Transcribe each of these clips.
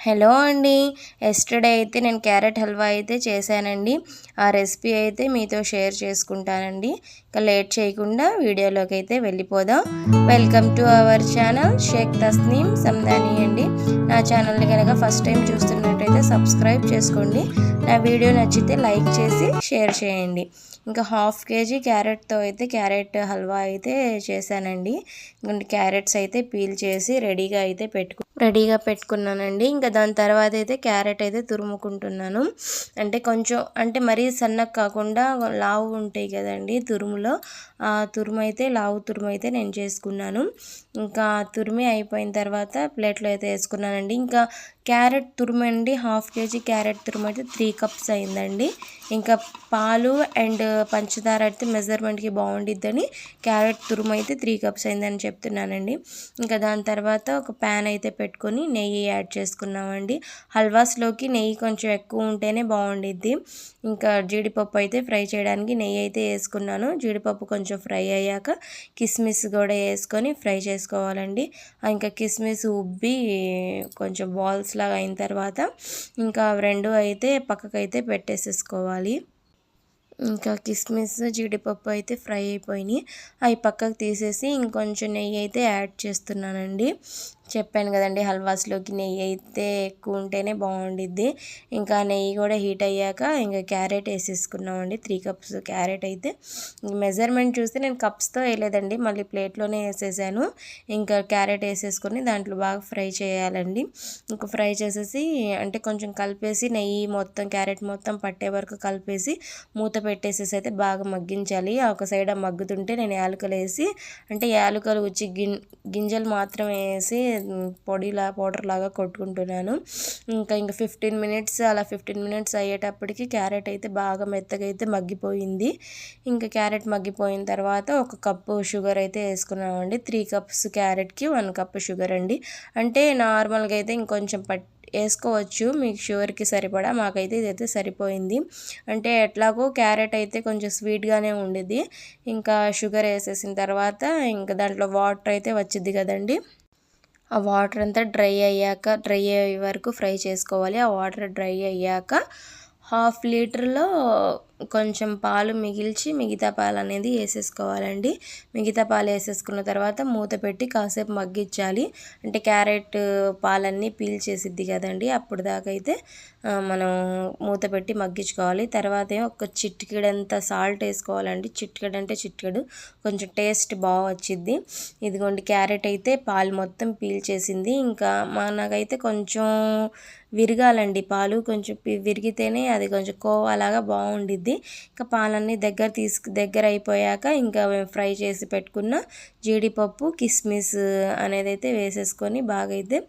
Hello అండి. Yesterday అయితే నేను క్యారెట్ హల్వా అయితే చేశానండి. ఆ రెసిపీ అయితే మీతో షేర్ చేసుకుంటానండి. ఇక లేట్ చేయకుండా వీడియోలోకి అయితే వెళ్ళిపోదాం. Welcome to our channel Sheikh Tasneem Sandani అండి. నా ఛానల్ని కనుక ఫస్ట్ టైం చూస్తున్నట్టయితే సబ్స్క్రైబ్ చేసుకోండి. నా వీడియో నచ్చితే లైక్ చేసి షేర్ చేయండి. ఇంకా హాఫ్ కేజీ క్యారెట్తో అయితే క్యారెట్ హల్వా అయితే చేశానండి. క్యారెట్స్ అయితే పీల్ చేసి రెడీగా పెట్టుకున్నానండి. ఇంకా దాని తర్వాత అయితే క్యారెట్ అయితే తురుముకుంటున్నాను. అంటే మరీ సన్నగా కాకుండా లావు ఉంటాయి కదండి తురుములో, ఆ లావు తురుము అయితే నేను చేసుకున్నాను. ఇంకా తురిమి అయిపోయిన తర్వాత ప్లేట్లో అయితే వేసుకున్నానండి. ఇంకా క్యారెట్ తురుము అండి, హాఫ్ కేజీ క్యారెట్ తురుము అయితే 3 కప్స్ అయిందండి. ఇంకా పాలు అండ్ పంచదార అయితే మెజర్మెంట్కి బాగుండిద్దని క్యారెట్ తురుము అయితే 3 కప్స్ అయిందని చెప్తున్నానండి. ఇంకా దాని తర్వాత ఒక ప్యాన్ అయితే పెట్టుకొని నెయ్యి యాడ్ చేసుకున్నామండి. హల్వాస్లోకి నెయ్యి కొంచెం ఎక్కువ ఉంటేనే బాగుండిద్ది. ఇంకా జీడిపప్పు అయితే ఫ్రై చేయడానికి నెయ్యి అయితే వేసుకున్నాను. జీడిపప్పు కొంచెం ఫ్రై అయ్యాక కిస్మిస్ కూడా వేసుకొని ఫ్రై చేసుకోవాలండి. ఇంకా కిస్మిస్ ఉబ్బి కొంచెం బాల్స్ లాగా అయిన తర్వాత ఇంకా రెండు అయితే పక్కకైతే పెట్టేసేసుకోవాలి. ఇంకా కిస్మిస్ జీడిపప్పు అయితే ఫ్రై అయిపోయినాయి. అవి పక్కకు తీసేసి ఇంకొంచెం నెయ్యి అయితే యాడ్ చేస్తున్నానండి. చెప్పాను కదండి, హల్వాస్లోకి నెయ్యి అయితే ఎక్కువ ఉంటేనే బాగుండిద్ది. ఇంకా నెయ్యి కూడా హీట్ అయ్యాక ఇంకా క్యారెట్ వేసేసుకున్నామండి. 3 కప్స్ క్యారెట్ అయితే మెజర్మెంట్ చూస్తే నేను కప్స్తో వేయలేదండి, మళ్ళీ ప్లేట్లోనే వేసేసాను. ఇంకా క్యారెట్ వేసేసుకొని దాంట్లో బాగా ఫ్రై చేయాలండి. ఇంకా ఫ్రై చేసేసి అంటే కొంచెం కలిపేసి నెయ్యి మొత్తం క్యారెట్ మొత్తం పట్టే వరకు కలిపేసి మూత పెట్టేసేసి అయితే బాగా మగ్గించాలి. ఒక సైడ్ మగ్గుతుంటే నేను యాలకులు వేసి, అంటే యాలకులు వచ్చి గింజలు మాత్రం వేసి పౌడర్ లాగా కొట్టుకుంటున్నాను. ఇంకా 15 మినిట్స్ అయ్యేటప్పటికి క్యారెట్ అయితే బాగా మెత్తగా అయితే మగ్గిపోయింది. ఇంకా క్యారెట్ మగ్గిపోయిన తర్వాత ఒక కప్పు షుగర్ అయితే వేసుకున్నామండి. 3 కప్స్ క్యారెట్కి 1 కప్పు షుగర్ అండి. అంటే నార్మల్గా అయితే ఇంకొంచెం వేసుకోవచ్చు మీకు షుగర్కి సరిపడా. మాకైతే ఇదైతే సరిపోయింది. అంటే ఎట్లాగో క్యారెట్ అయితే కొంచెం స్వీట్గానే ఉండేది. ఇంకా షుగర్ వేసేసిన తర్వాత ఇంకా దాంట్లో వాటర్ అయితే వచ్చింది కదండి, ఆ వాటర్ అంతా డ్రై అయ్యే వరకు ఫ్రై చేసుకోవాలి. ఆ వాటర్ డ్రై అయ్యాక 1/2 లీటర్లో కొంచెం పాలు మిగిల్చి మిగతా పాలు అనేది వేసేసుకోవాలండి. మిగతా పాలు వేసేసుకున్న తర్వాత మూత పెట్టి కాసేపు మగ్గించాలి. అంటే క్యారెట్ పాలన్నీ పీల్చేసిద్ది కదండి, అప్పుడు దాకా అయితే మనం మూత పెట్టి మగ్గించుకోవాలి. తర్వాత ఒక చిటికెడంత సాల్ట్ వేసుకోవాలండి. చిటికెడు కొంచెం టేస్ట్ బాగా వచ్చిద్ది. ఇదిగోండి క్యారెట్ అయితే పాలు మొత్తం పీల్చేసింది. ఇంకా మనకైతే కొంచెం విరగాలండి పాలు, కొంచెం విరిగితేనే అది కొంచెం కోవాలాగా బాగుండిద్ది. ఇంకా పాలన్నీ దగ్గర అయిపోయాక ఇంకా ఫ్రై చేసి పెట్టుకున్న జీడిపప్పు కిస్మిస్ అనేది అయితే వేసేసుకొని బాగా అయితే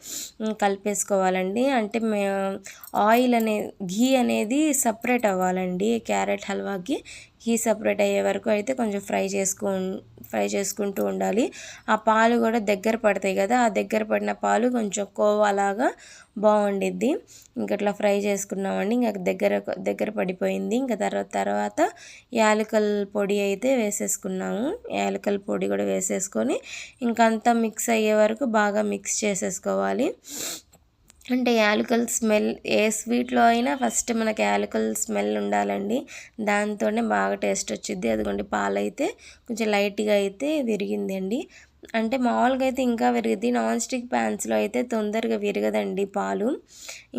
కలిపేసుకోవాలండి. అంటే ఘీ అనేది సపరేట్ అవ్వాలండి. క్యారెట్ హల్వాకి ఘీ సపరేట్ అయ్యే వరకు అయితే కొంచెం ఫ్రై చేసుకుంటూ ఉండాలి. ఆ పాలు కూడా దగ్గర పడతాయి కదా, ఆ దగ్గర పడిన పాలు కొంచెం కోవాలాగా బాగుండిద్ది. ఇంకట్లా ఫ్రై చేసుకున్నామండి. ఇంకా దగ్గర పడిపోయింది. ఇంకా తర్వాత యాలకుల పొడి అయితే వేసేసుకున్నాము. యాలకుల పొడి కూడా వేసేసుకొని ఇంకంతా మిక్స్ అయ్యే వరకు బాగా మిక్స్ చేసేసుకోవాలి. అంటే యాలకుల స్మెల్ ఏ స్వీట్లో అయినా ఫస్ట్ మనకి యాలకుల స్మెల్ ఉండాలండి, దాంతోనే బాగా టేస్ట్ వచ్చింది. అదిగోండి పాలు అయితే కొంచెం లైట్గా అయితే విరిగిందండి. అంటే మామూలుగా అయితే ఇంకా విరిగిద్ది, నాన్ స్టిక్ ప్యాన్స్లో అయితే తొందరగా విరగదండి పాలు.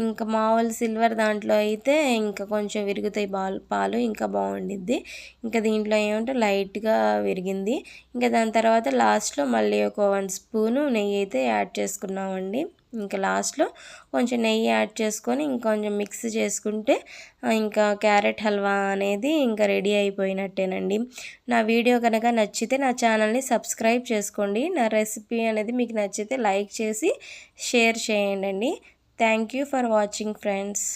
ఇంకా మామూలు సిల్వర్ దాంట్లో అయితే ఇంకా కొంచెం విరుగుతాయి పాలు, ఇంకా బాగుండిద్ది. ఇంకా దీంట్లో ఏమంటే లైట్గా విరిగింది. ఇంకా దాని తర్వాత లాస్ట్లో మళ్ళీ ఒక 1 స్పూను నెయ్యి అయితే యాడ్ చేసుకున్నామండి. ఇంకా లాస్ట్లో కొంచెం నెయ్యి యాడ్ చేసుకొని ఇంకొంచెం మిక్స్ చేసుకుంటే ఇంకా క్యారెట్ హల్వా అనేది ఇంకా రెడీ అయిపోయినట్టేనండి. నా వీడియో కనుక నచ్చితే నా ఛానల్ని సబ్స్క్రైబ్ చేసుకోండి. నా రెసిపీ అనేది మీకు నచ్చితే లైక్ చేసి షేర్ చేయండి. Thank you for watching friends.